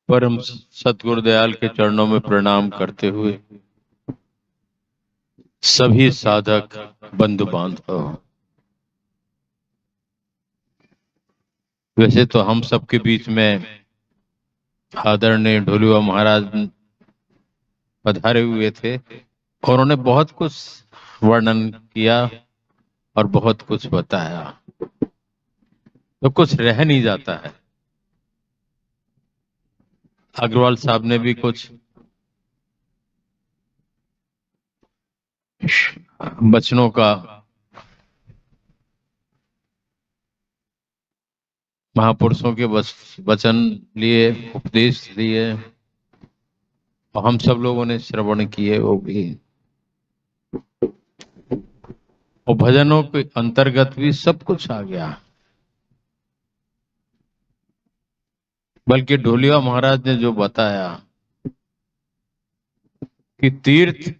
परम सतगुरुदयाल के चरणों में प्रणाम करते हुए सभी साधक बंधु बांधव, वैसे तो हम सबके बीच में आदरणीय ढोलुआ महाराज पधारे हुए थे और उन्होंने बहुत कुछ वर्णन किया और बहुत कुछ बताया, तो कुछ रह नहीं जाता है। अग्रवाल साहब ने भी कुछ वचनों का महापुरुषों के वचन लिए, उपदेश लिए और हम सब लोगों ने श्रवण किए वो भी, और भजनों के अंतर्गत भी सब कुछ आ गया। बल्कि ढोलिया महाराज ने जो बताया कि तीर्थ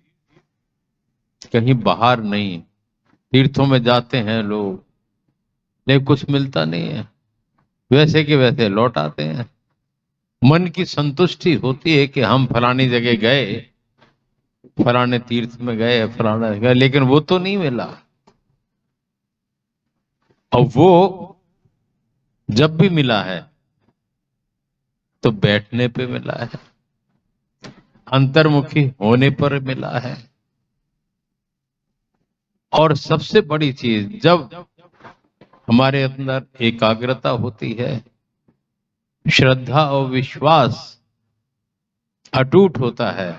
कहीं बाहर नहीं, तीर्थों में जाते हैं लोग लेकिन कुछ मिलता नहीं है, वैसे के वैसे लौट आते हैं। मन की संतुष्टि होती है कि हम फलानी जगह गए, फलाने तीर्थ में गए, फलाना गए, लेकिन वो तो नहीं मिला। और वो जब भी मिला है तो बैठने पे मिला है, अंतर्मुखी होने पर मिला है। और सबसे बड़ी चीज, जब हमारे अंदर एकाग्रता होती है, श्रद्धा और विश्वास अटूट होता है,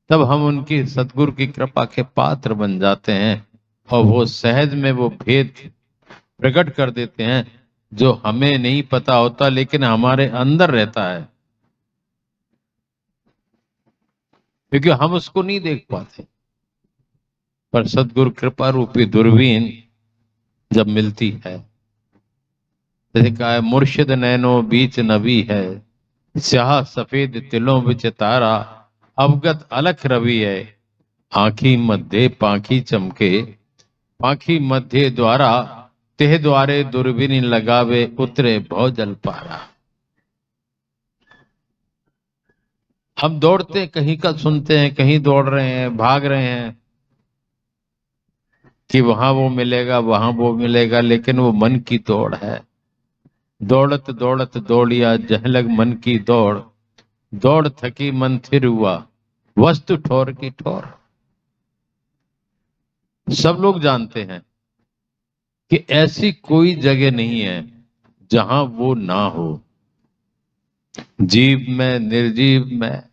तब हम उनकी सतगुरु की कृपा के पात्र बन जाते हैं और वो सहज में वो भेद प्रकट कर देते हैं जो हमें नहीं पता होता लेकिन हमारे अंदर रहता है, क्योंकि हम उसको नहीं देख पाते। पर सतगुरु कृपा रूपी दूरबीन जब मिलती है, जैसे कहा है, मुर्शिद नैनो बीच नबी है, स्याह सफेद तिलों विच तारा, अवगत अलख रवि है, आंखी मध्य पाखी चमके, पाखी मध्य द्वारा, तेह द्वारे दूरबीन लगावे, उतरे भव जल पारा। हम दौड़ते हैं, कहीं का सुनते हैं, कहीं दौड़ रहे हैं, भाग रहे हैं कि वहां वो मिलेगा, वहां वो मिलेगा, लेकिन वो मन की दौड़ है। दौड़त दौड़त दौड़िया जहलग मन की दौड़, दौड़ थकी मन थिर हुआ, वस्तु ठोर की ठोर। सब लोग जानते हैं कि ऐसी कोई जगह नहीं है जहां वो ना हो, जीव में निर्जीव में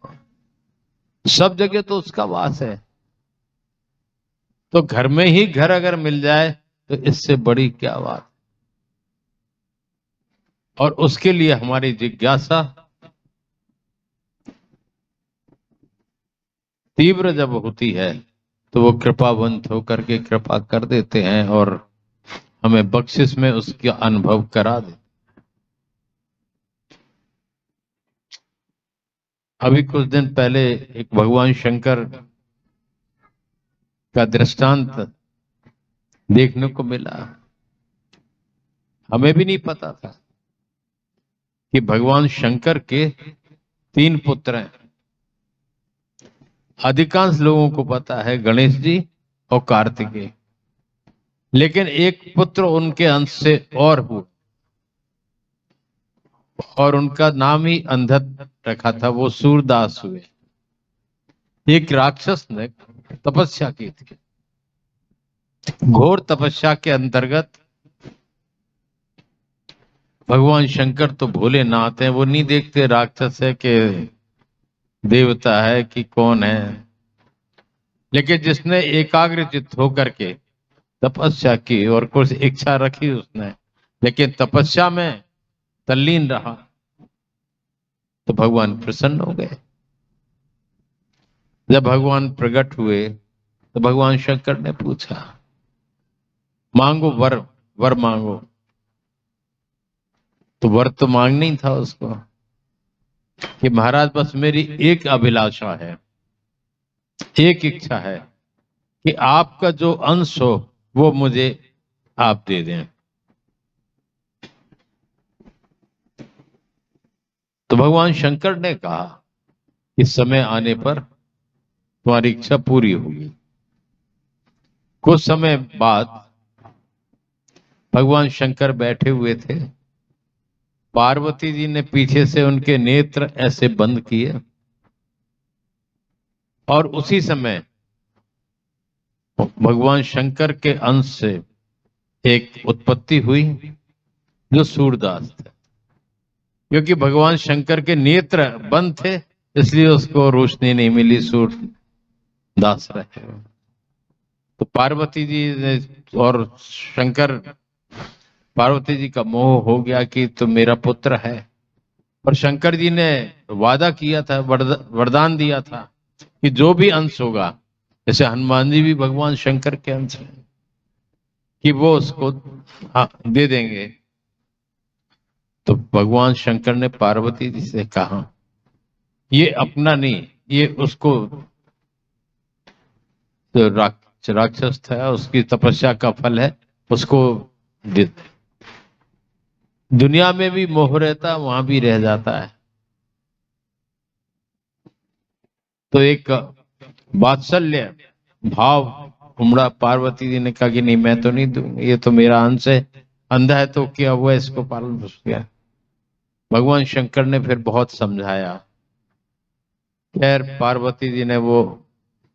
सब जगह तो उसका वास है। तो घर में ही घर अगर मिल जाए तो इससे बड़ी क्या बात। और उसके लिए हमारी जिज्ञासा तीव्र जब होती है तो वो कृपावंत होकर के कृपा कर देते हैं और हमें बख्शिश में उसका अनुभव करा देते। अभी कुछ दिन पहले एक भगवान शंकर का दृष्टांत देखने को मिला। हमें भी नहीं पता था कि भगवान शंकर के 3 पुत्र हैं। अधिकांश लोगों को पता है गणेश जी और कार्तिकेय, लेकिन एक पुत्र उनके अंश से और हुआ और उनका नाम ही अंधत रखा था, वो सूरदास हुए। एक राक्षस ने तपस्या की थी, घोर तपस्या के अंतर्गत भगवान शंकर तो भोले नाथ हैं, वो नहीं देखते राक्षस है कि देवता है कि कौन है। लेकिन जिसने एकाग्र चित्त होकर के तपस्या की और कुछ इच्छा रखी उसने, लेकिन तपस्या में तल्लीन रहा, तो भगवान प्रसन्न हो गए। जब भगवान प्रकट हुए तो भगवान शंकर ने पूछा, मांगो वर, वर मांगो। तो वर तो मांगना ही था उसको कि महाराज बस मेरी एक अभिलाषा है, एक इच्छा है कि आपका जो अंश हो वो मुझे आप दे दें। तो भगवान शंकर ने कहा कि समय आने पर तुम्हारी इच्छा पूरी होगी। कुछ समय बाद भगवान शंकर बैठे हुए थे, पार्वती जी ने पीछे से उनके नेत्र ऐसे बंद किए और उसी समय भगवान शंकर के अंश से एक उत्पत्ति हुई जो सूरदास थे। क्योंकि भगवान शंकर के नेत्र बंद थे इसलिए उसको रोशनी नहीं मिली, सूरदास रहे। तो पार्वती जी ने और शंकर, पार्वती जी का मोह हो गया कि तो मेरा पुत्र है, और शंकर जी ने वादा किया था, वरदान दिया था कि जो भी अंश होगा, जैसे हनुमान जी भी भगवान शंकर के अंश हैं, कि वो उसको दे देंगे। तो भगवान शंकर ने पार्वती जी से कहा ये अपना नहीं, ये उसको, तो राक्षस था उसकी तपस्या का फल है, उसको दे दे। दुनिया में भी मोह रहता वहां भी रह जाता है। तो एक वात्सल्य भाव उमड़ा। पार्वती जी ने कहा कि नहीं मैं तो नहीं दूंगी, ये तो मेरा अंश है, अंधा है तो क्या हुआ, इसको पालन पोष किया। भगवान शंकर ने फिर बहुत समझाया। खैर पार्वती जी ने वो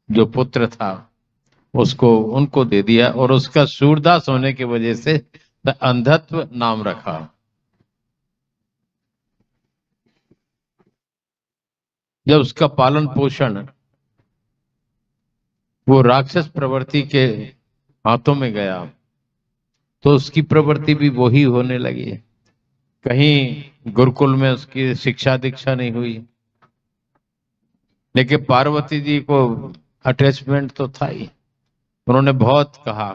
जो पुत्र था उसको उनको दे दिया और उसका सूरदास होने की वजह से अंधत्व नाम रखा। जब उसका पालन पोषण वो राक्षस प्रवृत्ति के हाथों में गया तो उसकी प्रवृत्ति भी वही होने लगी। कहीं गुरुकुल में उसकी शिक्षा दीक्षा नहीं हुई, लेकिन पार्वती जी को अटैचमेंट तो था ही। उन्होंने बहुत कहा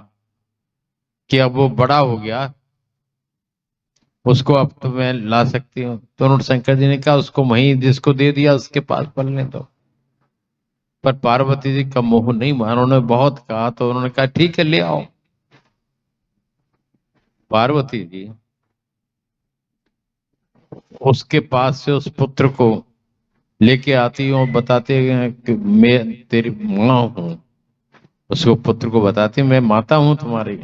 कि अब वो बड़ा हो गया, उसको अब तो मैं ला सकती हूँ। तो उन्होंने शंकर जी ने कहा उसको वहीं जिसको दे दिया उसके पास पलने दो। पर पार्वती जी का मोह नहीं माना, उन्होंने बहुत कहा तो उन्होंने कहा ठीक है ले आओ। पार्वती जी उसके पास से उस पुत्र को लेके आती हूँ, बताते हैं कि मैं तेरी माँ हूं। उसको पुत्र को बताती मैं माता हूं तुम्हारी।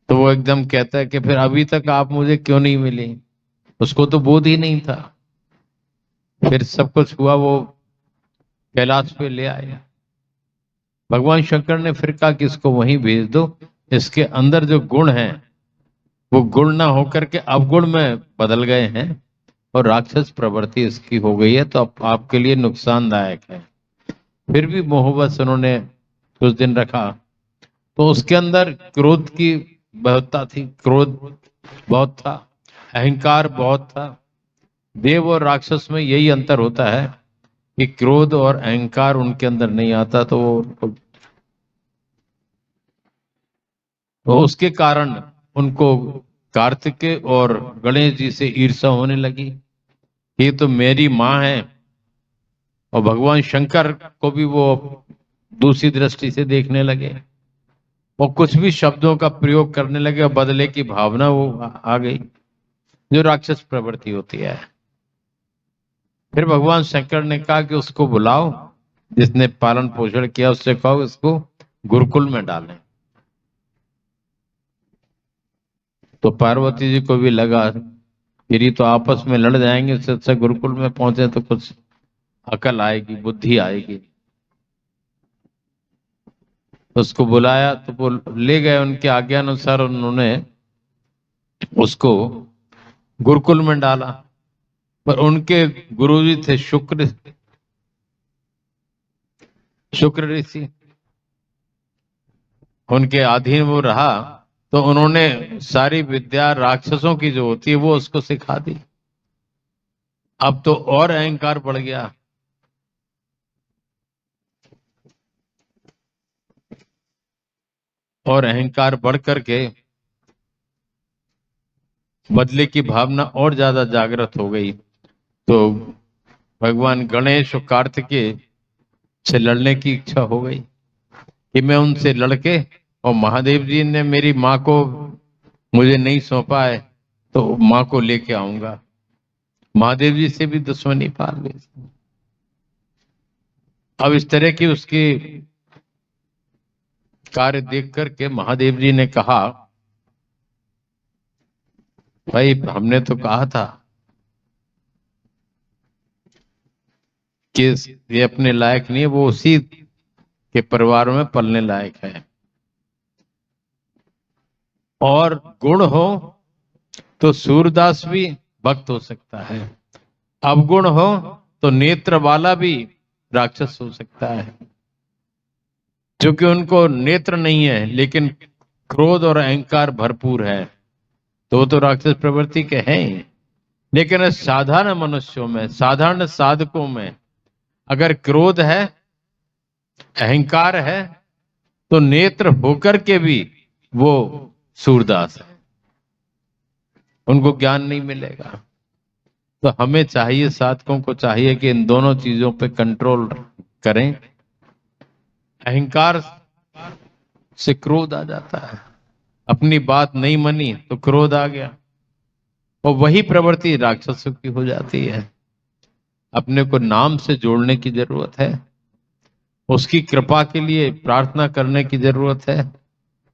तो वो एकदम कहता है कि फिर अभी तक आप मुझे क्यों नहीं मिली। उसको तो बोध ही नहीं था। फिर सब कुछ हुआ, वो कैलाश पे ले आया। भगवान शंकर ने फिर कहा कि इसको वहीं भेज दो, इसके अंदर जो गुण हैं वो गुण ना होकर के अवगुण में बदल गए हैं और राक्षस प्रवृत्ति इसकी हो गई है, तो अब आपके लिए नुकसानदायक है। फिर भी मोहब्बत उन्होंने कुछ दिन रखा। तो उसके अंदर क्रोध की बहुतता थी, क्रोध बहुत था, अहंकार बहुत था। देव और राक्षस में यही अंतर होता है कि क्रोध और अहंकार उनके अंदर नहीं आता, तो उसके कारण उनको कार्तिकेय और गणेश जी से ईर्ष्या होने लगी। ये तो मेरी माँ है। और भगवान शंकर को भी वो दूसरी दृष्टि से देखने लगे और कुछ भी शब्दों का प्रयोग करने लगे और बदले की भावना वो आ गई, जो राक्षस प्रवृत्ति होती है। फिर भगवान शंकर ने कहा कि उसको बुलाओ, जिसने पालन पोषण किया उससे कहो इसको गुरुकुल में डालें। तो पार्वती जी को भी लगा फिर तो आपस में लड़ जाएंगे, उससे अच्छा गुरुकुल में पहुंचे तो कुछ अकल आएगी, बुद्धि आएगी। उसको बुलाया तो वो ले गए, उनके आज्ञा अनुसार उन्होंने उसको गुरुकुल में डाला। पर उनके गुरुजी थे शुक्र ऋषि, उनके अधीन वो रहा। तो उन्होंने सारी विद्या राक्षसों की जो होती है वो उसको सिखा दी। अब तो और अहंकार बढ़ गया। और अहंकार बढ़ करके बदले की भावना और ज्यादा जागृत हो गई। तो भगवान गणेश और कार्तिकेय से लड़ने की इच्छा हो गई कि मैं उनसे लड़के, और महादेव जी ने मेरी माँ को मुझे नहीं सौंपा है तो माँ को लेके आऊंगा। महादेव जी से भी दुश्मनी पाल ली। अब इस तरह की उसके कार्य देख करके महादेव जी ने कहा, भाई हमने तो कहा था कि ये अपने लायक नहीं है, वो उसी के परिवार में पलने लायक है। और गुण हो तो सूरदास भी भक्त हो सकता है, अवगुण हो तो नेत्र वाला भी राक्षस हो सकता है। क्योंकि उनको नेत्र नहीं है लेकिन क्रोध और अहंकार भरपूर है, तो वो तो राक्षस प्रवृत्ति के हैं ही। लेकिन साधारण मनुष्यों में, साधारण साधकों में अगर क्रोध है, अहंकार है, तो नेत्र होकर के भी वो सूरदास है, उनको ज्ञान नहीं मिलेगा। तो हमें चाहिए, साधकों को चाहिए कि इन दोनों चीजों पे कंट्रोल करें। अहंकार से क्रोध आ जाता है, अपनी बात नहीं मानी तो क्रोध आ गया, और वही प्रवृत्ति राक्षसों की हो जाती है। अपने को नाम से जोड़ने की जरूरत है, उसकी कृपा के लिए प्रार्थना करने की जरूरत है,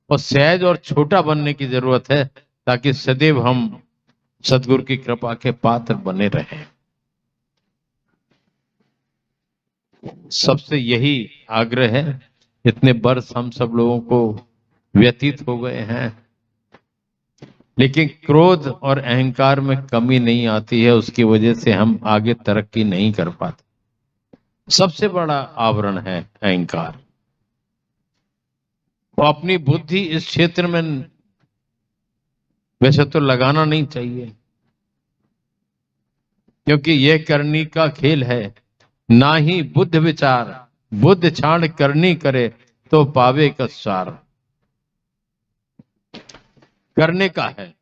और सहज और छोटा बनने की जरूरत है, ताकि सदैव हम सदगुरु की कृपा के पात्र बने रहें। सबसे यही आग्रह है। इतने वर्ष हम सब लोगों को व्यतीत हो गए हैं, लेकिन क्रोध और अहंकार में कमी नहीं आती है, उसकी वजह से हम आगे तरक्की नहीं कर पाते। सबसे बड़ा आवरण है अहंकार। वो अपनी बुद्धि इस क्षेत्र में वैसे तो लगाना नहीं चाहिए, क्योंकि यह करनी का खेल है। ना ही बुद्ध विचार, बुद्ध छाण करनी करे तो पावे कसार। करने का है,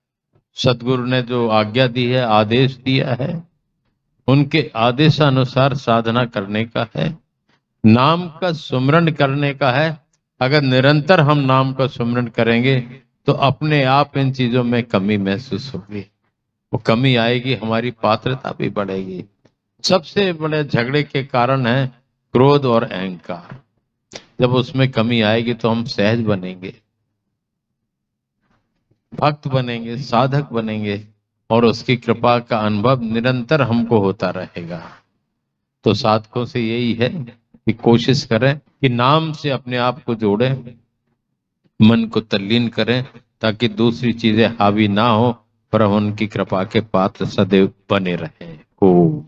सदगुरु ने जो आज्ञा दी है, आदेश दिया है, उनके आदेशानुसार साधना करने का है, नाम का सुमरण करने का है। अगर निरंतर हम नाम का सुमरण करेंगे तो अपने आप इन चीजों में कमी महसूस होगी, वो कमी आएगी, हमारी पात्रता भी बढ़ेगी। सबसे बड़े झगड़े के कारण है क्रोध और अहंकार। जब उसमें कमी आएगी तो हम सहज बनेंगे, भक्त बनेंगे, साधक बनेंगे, और उसकी कृपा का अनुभव निरंतर हमको होता रहेगा। तो साधकों से यही है कि कोशिश करें कि नाम से अपने आप को जोड़ें, मन को तल्लीन करें, ताकि दूसरी चीजें हावी ना हो, पर हम उनकी कृपा के पात्र सदैव बने रहें। ओम।